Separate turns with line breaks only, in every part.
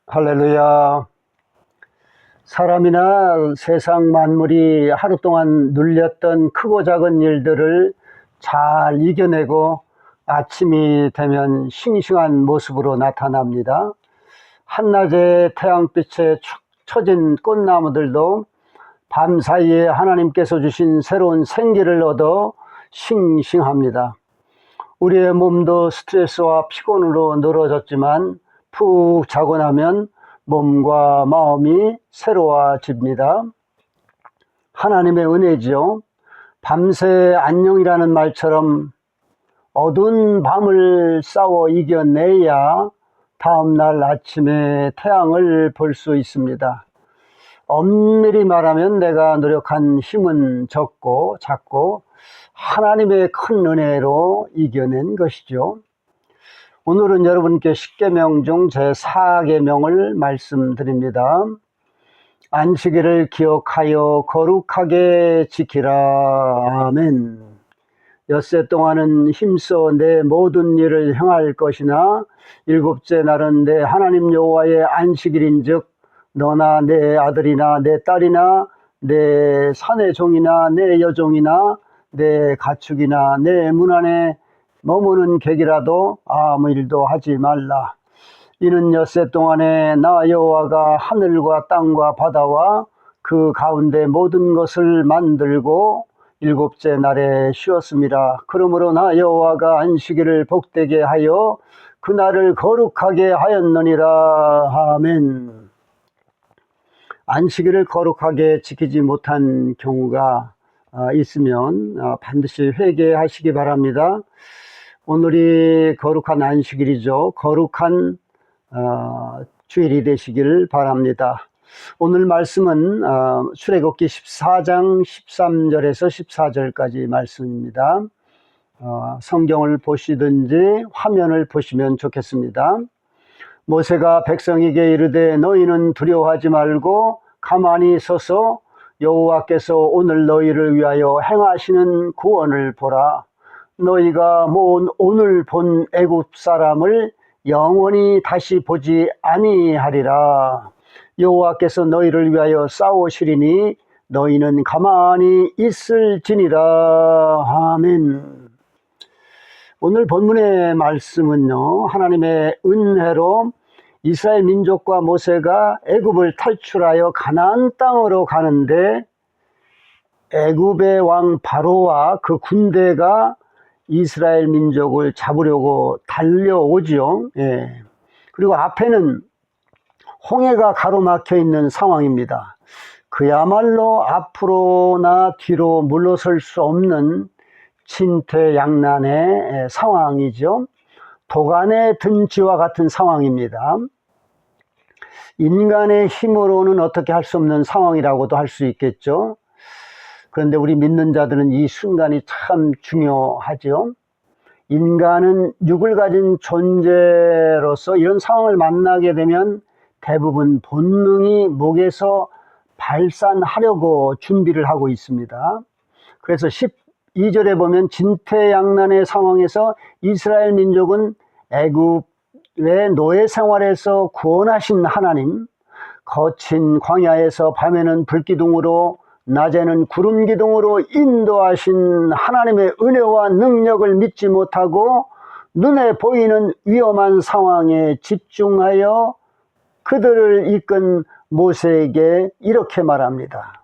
할렐루야. 사람이나 세상 만물이 하루 동안 눌렸던 크고 작은 일들을 잘 이겨내고 아침이 되면 싱싱한 모습으로 나타납니다. 한낮의 태양빛에 축 처진 꽃나무들도 밤사이에 하나님께서 주신 새로운 생기를 얻어 싱싱합니다. 우리의 몸도 스트레스와 피곤으로 늘어졌지만 푹 자고 나면 몸과 마음이 새로워집니다. 하나님의 은혜지요. 밤새 안녕이라는 말처럼 어두운 밤을 싸워 이겨내야 다음날 아침에 태양을 볼 수 있습니다. 엄밀히 말하면 내가 노력한 힘은 적고 작고 하나님의 큰 은혜로 이겨낸 것이죠. 오늘은 여러분께 십계명 중 제4계명을 말씀드립니다. 안식일을 기억하여 거룩하게 지키라. 아멘. 엿새 동안은 힘써 내 모든 일을 행할 것이나 일곱째 날은 내 하나님 여호와의 안식일인즉 너나 내 아들이나 내 딸이나 내 사내 종이나 내 여종이나 내 가축이나 내 문 안에 머무는 객이라도 아무 일도 하지 말라. 이는 엿새 동안에 나 여호와가 하늘과 땅과 바다와 그 가운데 모든 것을 만들고 일곱째 날에 쉬었음이라. 그러므로 나 여호와가 안식일을 복되게 하여 그날을 거룩하게 하였느니라. 아멘. 안식일을 거룩하게 지키지 못한 경우가 있으면 반드시 회개하시기 바랍니다. 오늘이 거룩한 안식일이죠. 거룩한 주일이 되시길 바랍니다. 오늘 말씀은 출애굽기 14장 13절에서 14절까지 말씀입니다. 성경을 보시든지 화면을 보시면 좋겠습니다. 모세가 백성에게 이르되 너희는 두려워하지 말고 가만히 서서 여호와께서 오늘 너희를 위하여 행하시는 구원을 보라. 너희가 오늘 본 애굽 사람을 영원히 다시 보지 아니하리라. 여호와께서 너희를 위하여 싸우시리니 너희는 가만히 있을지니라. 아멘. 오늘 본문의 말씀은요, 하나님의 은혜로 이스라엘 민족과 모세가 애굽을 탈출하여 가나안 땅으로 가는데 애굽의 왕 바로와 그 군대가 이스라엘 민족을 잡으려고 달려오죠. 예. 그리고 앞에는 홍해가 가로막혀 있는 상황입니다. 그야말로 앞으로나 뒤로 물러설 수 없는 진퇴양난의 상황이죠. 도간에 든 쥐와 같은 상황입니다. 인간의 힘으로는 어떻게 할 수 없는 상황이라고도 할 수 있겠죠. 그런데 우리 믿는 자들은 이 순간이 참 중요하죠. 인간은 육을 가진 존재로서 이런 상황을 만나게 되면 대부분 본능이 목에서 발산하려고 준비를 하고 있습니다. 그래서 12절에 보면 진퇴양난의 상황에서 이스라엘 민족은 애굽의 노예 생활에서 구원하신 하나님, 거친 광야에서 밤에는 불기둥으로 낮에는 구름기둥으로 인도하신 하나님의 은혜와 능력을 믿지 못하고 눈에 보이는 위험한 상황에 집중하여 그들을 이끈 모세에게 이렇게 말합니다.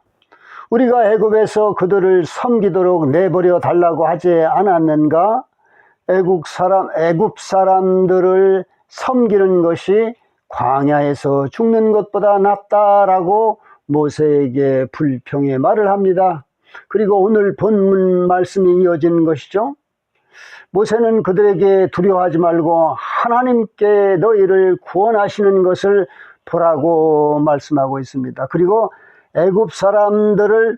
우리가 애굽에서 그들을 섬기도록 내버려 달라고 하지 않았는가? 애굽 사람들을 섬기는 것이 광야에서 죽는 것보다 낫다라고 모세에게 불평의 말을 합니다. 그리고 오늘 본문 말씀이 이어지는 것이죠. 모세는 그들에게 두려워하지 말고 하나님께 너희를 구원하시는 것을 보라고 말씀하고 있습니다. 그리고 애굽 사람들을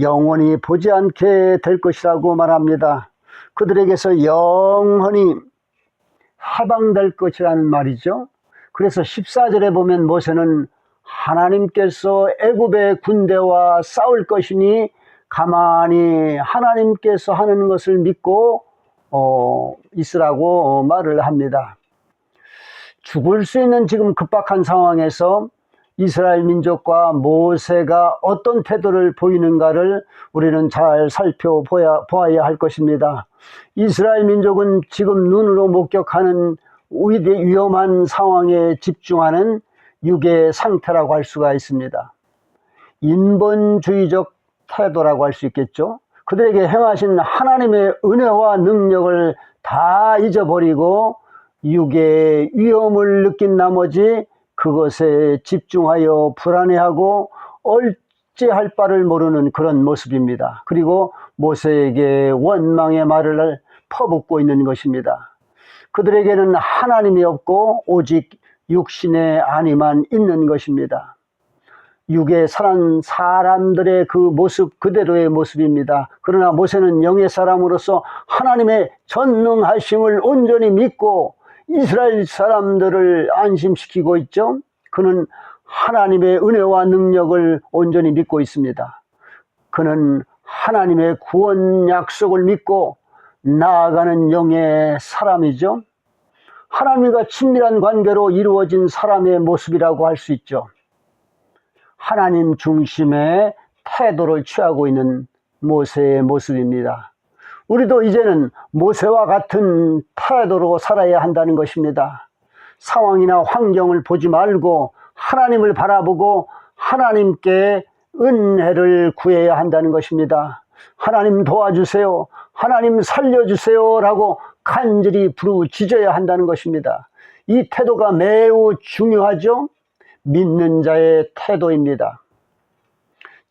영원히 보지 않게 될 것이라고 말합니다. 그들에게서 영원히 해방될 것이라는 말이죠. 그래서 14절에 보면 모세는 하나님께서 애굽의 군대와 싸울 것이니 가만히 하나님께서 하는 것을 믿고 있으라고 말을 합니다. 죽을 수 있는 지금 급박한 상황에서 이스라엘 민족과 모세가 어떤 태도를 보이는가를 우리는 잘 살펴보아야 할 것입니다. 이스라엘 민족은 지금 눈으로 목격하는 위험한 상황에 집중하는 육의 상태라고 할 수가 있습니다. 인본주의적 태도라고 할 수 있겠죠. 그들에게 행하신 하나님의 은혜와 능력을 다 잊어버리고 육의 위험을 느낀 나머지 그것에 집중하여 불안해하고 어찌할 바를 모르는 그런 모습입니다. 그리고 모세에게 원망의 말을 퍼붓고 있는 것입니다. 그들에게는 하나님이 없고 오직 육신의 안위만 있는 것입니다. 육에 사는 사람들의 그 모습 그대로의 모습입니다. 그러나 모세는 영의 사람으로서 하나님의 전능하심을 온전히 믿고 이스라엘 사람들을 안심시키고 있죠. 그는 하나님의 은혜와 능력을 온전히 믿고 있습니다. 그는 하나님의 구원 약속을 믿고 나아가는 영의 사람이죠. 하나님과 친밀한 관계로 이루어진 사람의 모습이라고 할 수 있죠. 하나님 중심의 태도를 취하고 있는 모세의 모습입니다. 우리도 이제는 모세와 같은 태도로 살아야 한다는 것입니다. 상황이나 환경을 보지 말고 하나님을 바라보고 하나님께 은혜를 구해야 한다는 것입니다. 하나님 도와주세요, 하나님 살려주세요 라고 간절히 부르짖어야 한다는 것입니다. 이 태도가 매우 중요하죠. 믿는 자의 태도입니다.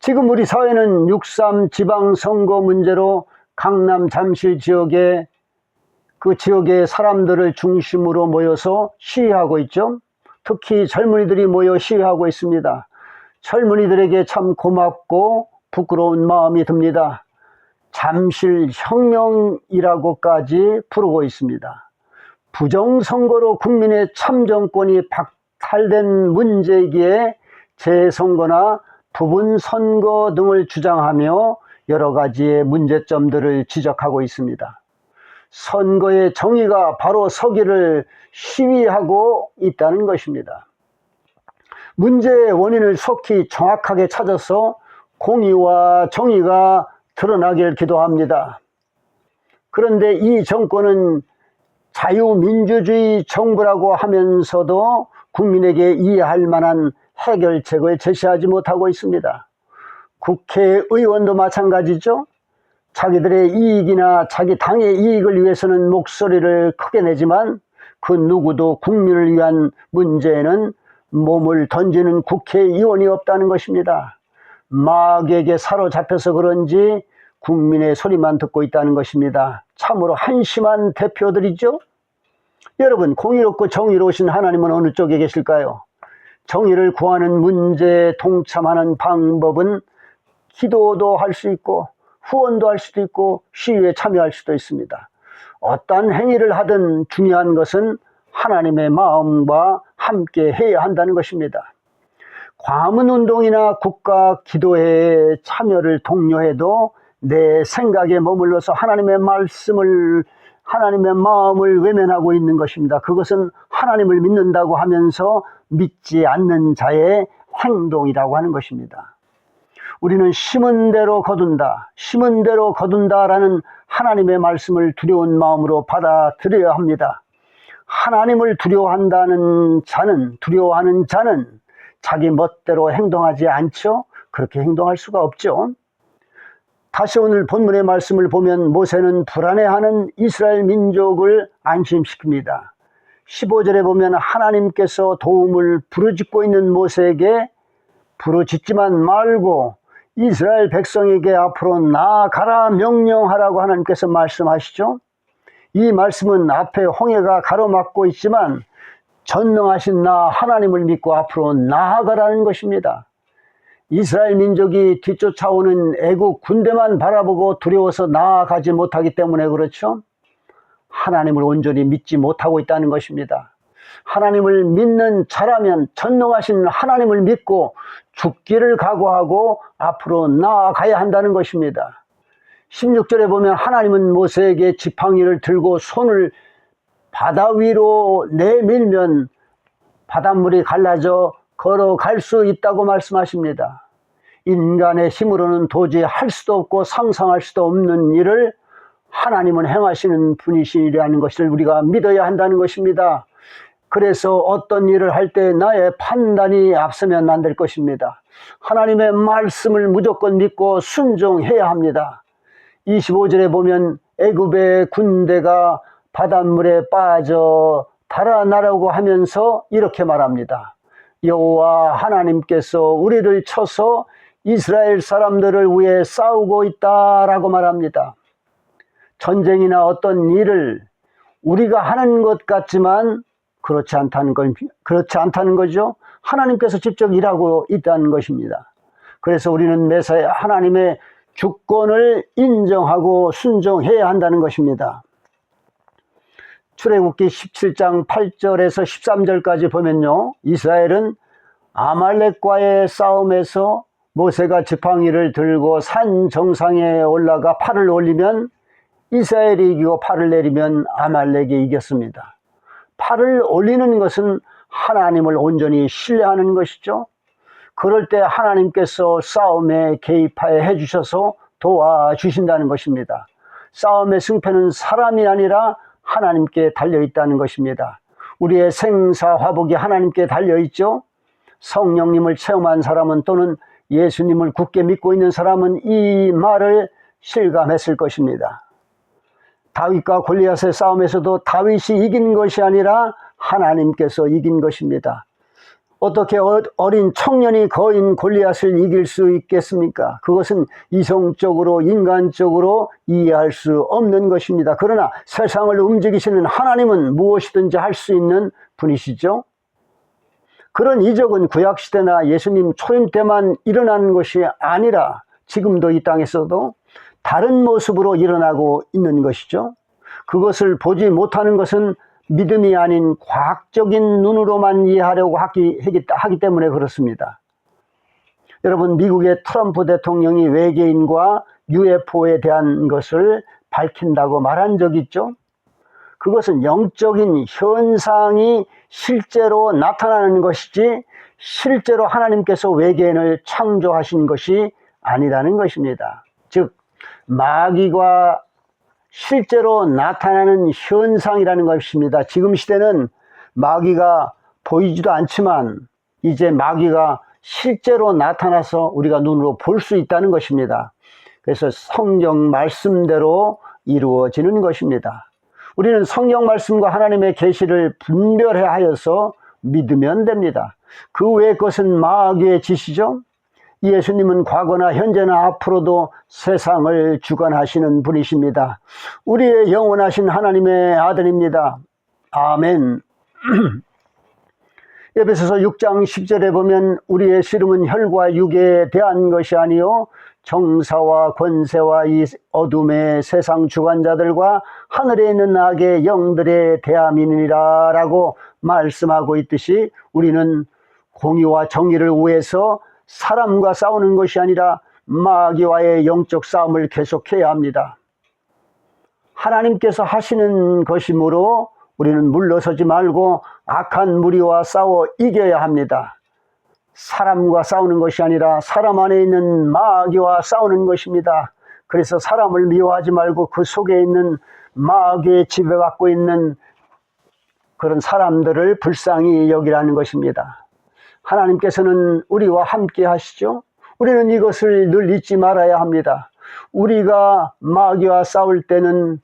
지금 우리 사회는 6.3 지방선거 문제로 강남 잠실 지역의 그 지역의 사람들을 중심으로 모여서 시위하고 있죠. 특히 젊은이들이 모여 시위하고 있습니다. 젊은이들에게 참 고맙고 부끄러운 마음이 듭니다. 잠실 혁명이라고까지 부르고 있습니다. 부정선거로 국민의 참정권이 박탈된 문제이기에 재선거나 부분선거 등을 주장하며 여러 가지의 문제점들을 지적하고 있습니다. 선거의 정의가 바로 서기를 시위하고 있다는 것입니다. 문제의 원인을 속히 정확하게 찾아서 공의와 정의가 드러나길 기도합니다. 그런데 이 정권은 자유민주주의 정부라고 하면서도 국민에게 이해할 만한 해결책을 제시하지 못하고 있습니다. 국회의원도 마찬가지죠. 자기들의 이익이나 자기 당의 이익을 위해서는 목소리를 크게 내지만 그 누구도 국민을 위한 문제에는 몸을 던지는 국회의원이 없다는 것입니다. 마귀에게 사로잡혀서 그런지 국민의 소리만 듣고 있다는 것입니다. 참으로 한심한 대표들이죠. 여러분, 공의롭고 정의로우신 하나님은 어느 쪽에 계실까요? 정의를 구하는 문제에 동참하는 방법은 기도도 할 수 있고 후원도 할 수도 있고 시위에 참여할 수도 있습니다. 어떠한 행위를 하든 중요한 것은 하나님의 마음과 함께 해야 한다는 것입니다. 과문운동이나 국가 기도회에 참여를 독려해도 내 생각에 머물러서 하나님의 마음을 외면하고 있는 것입니다. 그것은 하나님을 믿는다고 하면서 믿지 않는 자의 행동이라고 하는 것입니다. 우리는 심은 대로 거둔다, 심은 대로 거둔다라는 하나님의 말씀을 두려운 마음으로 받아들여야 합니다. 하나님을 두려워하는 자는 자기 멋대로 행동하지 않죠. 그렇게 행동할 수가 없죠. 다시 오늘 본문의 말씀을 보면 모세는 불안해하는 이스라엘 민족을 안심시킵니다. 15절에 보면 하나님께서 도움을 부르짖고 있는 모세에게 부르짖지만 말고 이스라엘 백성에게 앞으로 나아가라 명령하라고 하나님께서 말씀하시죠. 이 말씀은 앞에 홍해가 가로막고 있지만 전능하신 나 하나님을 믿고 앞으로 나아가라는 것입니다. 이스라엘 민족이 뒤쫓아오는 애국 군대만 바라보고 두려워서 나아가지 못하기 때문에 그렇죠. 하나님을 온전히 믿지 못하고 있다는 것입니다. 하나님을 믿는 자라면 전능하신 하나님을 믿고 죽기를 각오하고 앞으로 나아가야 한다는 것입니다. 16절에 보면 하나님은 모세에게 지팡이를 들고 손을 바다 위로 내밀면 바닷물이 갈라져 걸어갈 수 있다고 말씀하십니다. 인간의 힘으로는 도저히 할 수도 없고 상상할 수도 없는 일을 하나님은 행하시는 분이시라는 것을 우리가 믿어야 한다는 것입니다. 그래서 어떤 일을 할 때 나의 판단이 앞서면 안 될 것입니다. 하나님의 말씀을 무조건 믿고 순종해야 합니다. 25절에 보면 애굽의 군대가 바닷물에 빠져 달아나라고 하면서 이렇게 말합니다. 여호와 하나님께서 우리를 쳐서 이스라엘 사람들을 위해 싸우고 있다라고 말합니다. 전쟁이나 어떤 일을 우리가 하는 것 같지만 그렇지 않다는 거죠. 하나님께서 직접 일하고 있다는 것입니다. 그래서 우리는 매사에 하나님의 주권을 인정하고 순종해야 한다는 것입니다. 출애굽기 17장 8절에서 13절까지 보면요, 이스라엘은 아말렉과의 싸움에서 모세가 지팡이를 들고 산 정상에 올라가 팔을 올리면 이스라엘이 이기고 팔을 내리면 아말렉이 이겼습니다. 팔을 올리는 것은 하나님을 온전히 신뢰하는 것이죠. 그럴 때 하나님께서 싸움에 개입해 주셔서 도와주신다는 것입니다. 싸움의 승패는 사람이 아니라 하나님께 달려있다는 것입니다. 우리의 생사화복이 하나님께 달려있죠. 성령님을 체험한 사람은 또는 예수님을 굳게 믿고 있는 사람은 이 말을 실감했을 것입니다. 다윗과 골리앗의 싸움에서도 다윗이 이긴 것이 아니라 하나님께서 이긴 것입니다. 어떻게 어린 청년이 거인 골리앗을 이길 수 있겠습니까? 그것은 이성적으로 인간적으로 이해할 수 없는 것입니다. 그러나 세상을 움직이시는 하나님은 무엇이든지 할 수 있는 분이시죠. 그런 이적은 구약시대나 예수님 초림 때만 일어난 것이 아니라 지금도 이 땅에서도 다른 모습으로 일어나고 있는 것이죠. 그것을 보지 못하는 것은 믿음이 아닌 과학적인 눈으로만 이해하려고 하기 때문에 그렇습니다. 여러분, 미국의 트럼프 대통령이 외계인과 UFO에 대한 것을 밝힌다고 말한 적이 있죠. 그것은 영적인 현상이 실제로 나타나는 것이지 실제로 하나님께서 외계인을 창조하신 것이 아니라는 것입니다. 즉 마귀가 실제로 나타나는 현상이라는 것입니다. 지금 시대는 마귀가 보이지도 않지만 이제 마귀가 실제로 나타나서 우리가 눈으로 볼 수 있다는 것입니다. 그래서 성경 말씀대로 이루어지는 것입니다. 우리는 성경 말씀과 하나님의 계시를 분별해야 하여서 믿으면 됩니다. 그 외의 것은 마귀의 짓이죠. 예수님은 과거나 현재나 앞으로도 세상을 주관하시는 분이십니다. 우리의 영원하신 하나님의 아들입니다. 아멘. 에베소서 6장 10절에 보면 우리의 씨름은 혈과 육에 대한 것이 아니요 정사와 권세와 이 어둠의 세상 주관자들과 하늘에 있는 악의 영들에 대함이니라 라고 말씀하고 있듯이 우리는 공의와 정의를 위해서 사람과 싸우는 것이 아니라 마귀와의 영적 싸움을 계속해야 합니다. 하나님께서 하시는 것이므로 우리는 물러서지 말고 악한 무리와 싸워 이겨야 합니다. 사람과 싸우는 것이 아니라 사람 안에 있는 마귀와 싸우는 것입니다. 그래서 사람을 미워하지 말고 그 속에 있는 마귀의 지배받고 있는 그런 사람들을 불쌍히 여기라는 것입니다. 하나님께서는 우리와 함께 하시죠. 우리는 이것을 늘 잊지 말아야 합니다. 우리가 마귀와 싸울 때는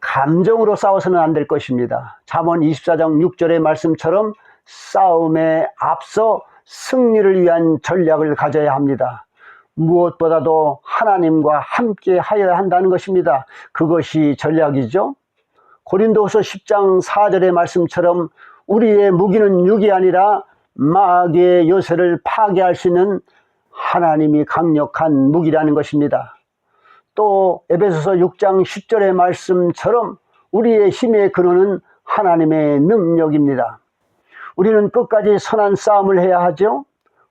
감정으로 싸워서는 안 될 것입니다. 잠언 24장 6절의 말씀처럼 싸움에 앞서 승리를 위한 전략을 가져야 합니다. 무엇보다도 하나님과 함께 하여야 한다는 것입니다. 그것이 전략이죠. 고린도후서 10장 4절의 말씀처럼 우리의 무기는 육이 아니라 마귀의 요새를 파괴할 수 있는 하나님이 강력한 무기라는 것입니다. 또 에베소서 6장 10절의 말씀처럼 우리의 힘의 근원은 하나님의 능력입니다. 우리는 끝까지 선한 싸움을 해야 하죠.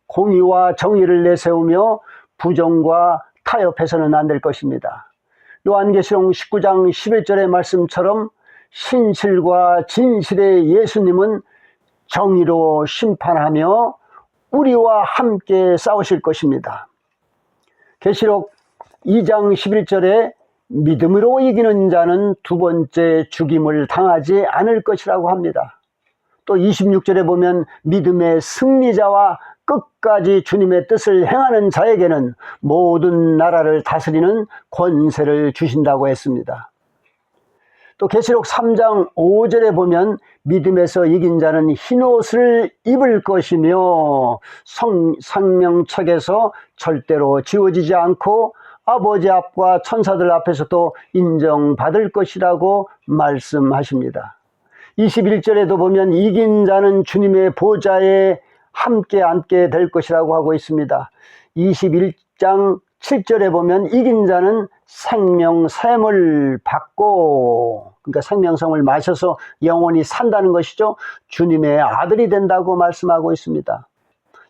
공의와 정의를 내세우며 부정과 타협해서는 안 될 것입니다. 요한계시록 19장 11절의 말씀처럼 신실과 진실의 예수님은 정의로 심판하며 우리와 함께 싸우실 것입니다. 계시록 2장 11절에 믿음으로 이기는 자는 두 번째 죽임을 당하지 않을 것이라고 합니다. 또 26절에 보면 믿음의 승리자와 끝까지 주님의 뜻을 행하는 자에게는 모든 나라를 다스리는 권세를 주신다고 했습니다. 또 계시록 3장 5절에 보면 믿음에서 이긴 자는 흰옷을 입을 것이며 생명책에서 절대로 지워지지 않고 아버지 앞과 천사들 앞에서도 인정받을 것이라고 말씀하십니다. 21절에도 보면 이긴 자는 주님의 보좌에 함께 앉게 될 것이라고 하고 있습니다. 21장 7절에 보면 이긴 자는 생명샘을 받고, 그러니까 생명샘을 마셔서 영원히 산다는 것이죠. 주님의 아들이 된다고 말씀하고 있습니다.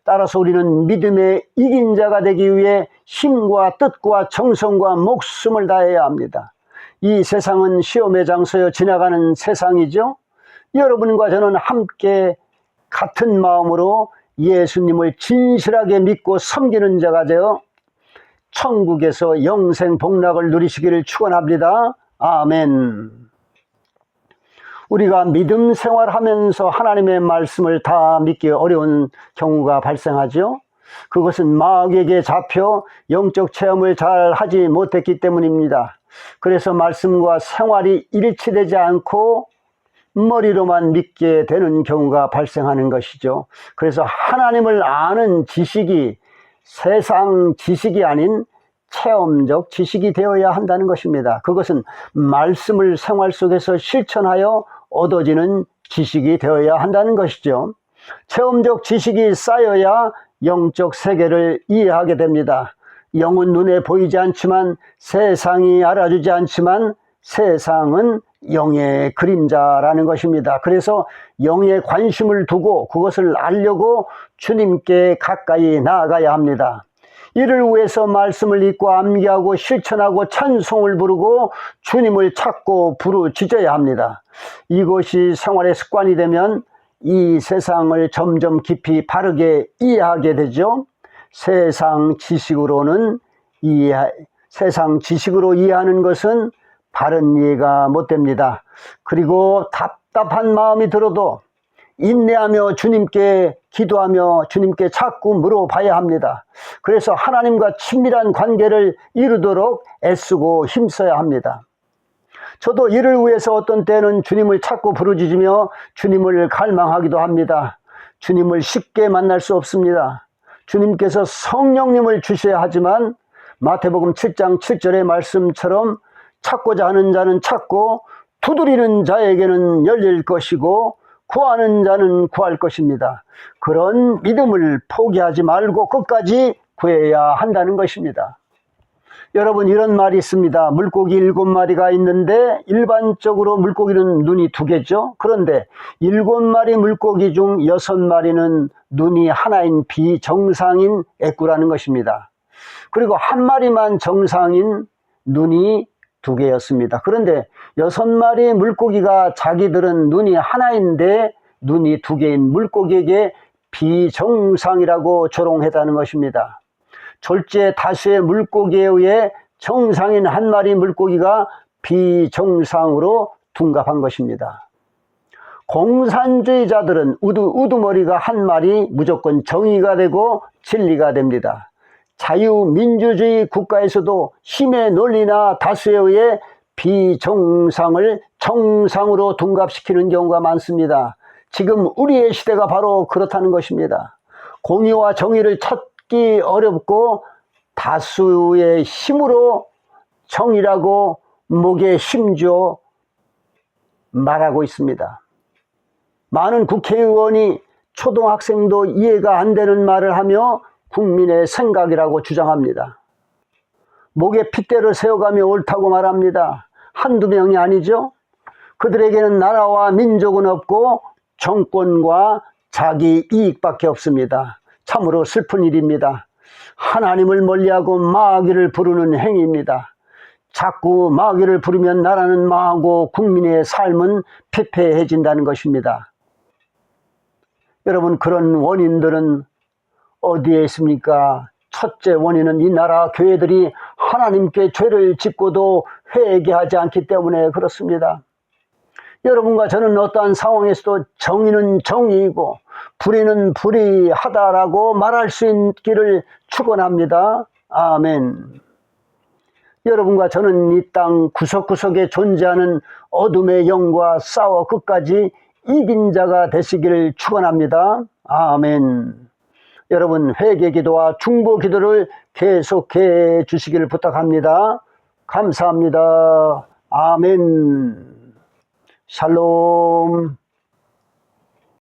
따라서 우리는 믿음의 이긴 자가 되기 위해 힘과 뜻과 정성과 목숨을 다해야 합니다. 이 세상은 시험의 장소여 지나가는 세상이죠. 여러분과 저는 함께 같은 마음으로 예수님을 진실하게 믿고 섬기는 자가 되어 천국에서 영생 복락을 누리시기를 축원합니다. 아멘. 우리가 믿음 생활하면서 하나님의 말씀을 다 믿기 어려운 경우가 발생하죠. 그것은 마귀에게 잡혀 영적 체험을 잘 하지 못했기 때문입니다. 그래서 말씀과 생활이 일치되지 않고 머리로만 믿게 되는 경우가 발생하는 것이죠. 그래서 하나님을 아는 지식이 세상 지식이 아닌 체험적 지식이 되어야 한다는 것입니다. 그것은 말씀을 생활 속에서 실천하여 얻어지는 지식이 되어야 한다는 것이죠. 체험적 지식이 쌓여야 영적 세계를 이해하게 됩니다. 영은 눈에 보이지 않지만, 세상이 알아주지 않지만 세상은 영의 그림자라는 것입니다. 그래서 영에 관심을 두고 그것을 알려고 주님께 가까이 나아가야 합니다. 이를 위해서 말씀을 읽고 암기하고 실천하고 찬송을 부르고 주님을 찾고 부르짖어야 합니다. 이것이 생활의 습관이 되면 이 세상을 점점 깊이 바르게 이해하게 되죠. 세상 지식으로 이해하는 것은 바른 이해가 못 됩니다. 그리고 답답한 마음이 들어도 인내하며 주님께 기도하며 주님께 자꾸 물어봐야 합니다. 그래서 하나님과 친밀한 관계를 이루도록 애쓰고 힘써야 합니다. 저도 이를 위해서 어떤 때는 주님을 찾고 부르짖으며 주님을 갈망하기도 합니다. 주님을 쉽게 만날 수 없습니다. 주님께서 성령님을 주셔야 하지만 마태복음 7장 7절의 말씀처럼 찾고자 하는 자는 찾고 두드리는 자에게는 열릴 것이고 구하는 자는 구할 것입니다. 그런 믿음을 포기하지 말고 끝까지 구해야 한다는 것입니다. 여러분, 이런 말이 있습니다. 물고기 7마리가 있는데 일반적으로 물고기는 눈이 2개죠. 그런데 7마리 물고기 중 6마리는 눈이 하나인 비정상인 애꾸라는 것입니다. 그리고 한 마리만 정상인 눈이 2개였습니다. 그런데 6마리 물고기가 자기들은 눈이 하나인데 눈이 2개인 물고기에게 비정상이라고 조롱했다는 것입니다. 졸지에 다수의 물고기에 의해 정상인 한 마리 물고기가 비정상으로 둔갑한 것입니다. 공산주의자들은 우두머리가 한 마리 무조건 정의가 되고 진리가 됩니다. 자유민주주의 국가에서도 힘의 논리나 다수에 의해 비정상을 정상으로 둔갑시키는 경우가 많습니다. 지금 우리의 시대가 바로 그렇다는 것입니다. 공의와 정의를 찾기 어렵고 다수의 힘으로 정의라고 목에 힘주어 말하고 있습니다. 많은 국회의원이 초등학생도 이해가 안 되는 말을 하며 국민의 생각이라고 주장합니다. 목에 핏대를 세워가며 옳다고 말합니다. 한두 명이 아니죠. 그들에게는 나라와 민족은 없고 정권과 자기 이익밖에 없습니다. 참으로 슬픈 일입니다. 하나님을 멀리하고 마귀를 부르는 행위입니다. 자꾸 마귀를 부르면 나라는 망하고 국민의 삶은 피폐해진다는 것입니다. 여러분, 그런 원인들은 어디에 있습니까? 첫째 원인은 이 나라 교회들이 하나님께 죄를 짓고도 회개하지 않기 때문에 그렇습니다. 여러분과 저는 어떠한 상황에서도 정의는 정의이고 불의는 불의하다라고 말할 수 있기를 축원합니다. 아멘. 여러분과 저는 이 땅 구석구석에 존재하는 어둠의 영과 싸워 끝까지 이긴 자가 되시기를 축원합니다. 아멘. 여러분, 회개 기도와 중보 기도를 계속해 주시기를 부탁합니다. 감사합니다. 아멘. 샬롬.